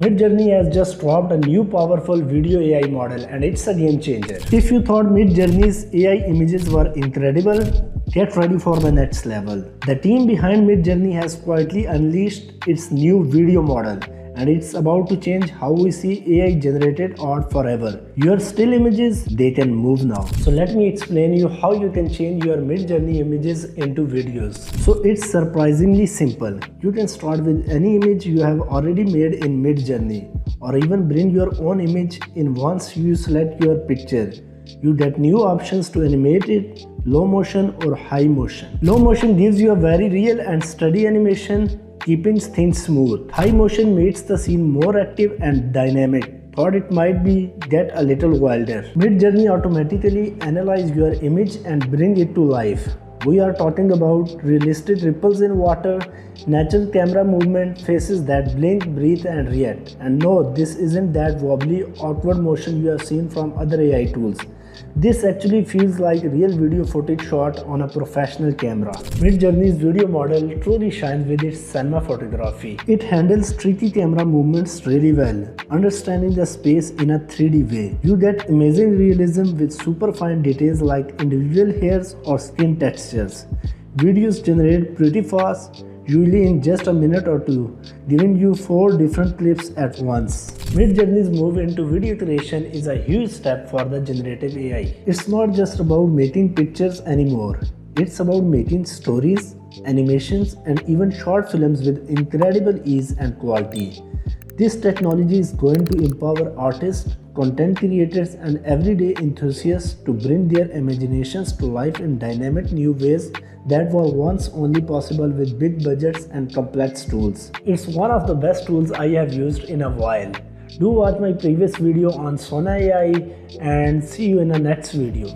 Midjourney has just dropped a new powerful video AI model and it's a game changer. If you thought Midjourney's AI images were incredible, get ready for the next level. The team behind Midjourney has quietly unleashed its new video model, and it's about to change how we see AI generated art forever. Your still images, they can move now. So let me explain you how you can change your Midjourney images into videos. So it's surprisingly simple. You can start with any image you have already made in Midjourney, or even bring your own image in once you select your picture. You get new options to animate it, low motion or high motion. Low motion gives you a very real and steady animation, keeping things smooth. High motion makes the scene more active and dynamic. Thought it might be get a little wilder. Midjourney automatically analyze your image and bring it to life. We are talking about realistic ripples in water, natural camera movement, faces that blink, breathe and react. And no, this isn't that wobbly, awkward motion you have seen from other AI tools. This actually feels like real video footage shot on a professional camera. Midjourney's video model truly shines with its cinema photography. It handles tricky camera movements really well, understanding the space in a 3D way. You get amazing realism with super fine details like individual hairs or skin textures. Videos generate pretty fast, usually in just a minute or two, giving you 4 different clips at once. Midjourney's move into video creation is a huge step for the generative AI. It's not just about making pictures anymore. It's about making stories, animations, and even short films with incredible ease and quality. This technology is going to empower artists, content creators, and everyday enthusiasts to bring their imaginations to life in dynamic new ways that were once only possible with big budgets and complex tools. It's one of the best tools I have used in a while. Do watch my previous video on Sona AI and see you in the next video.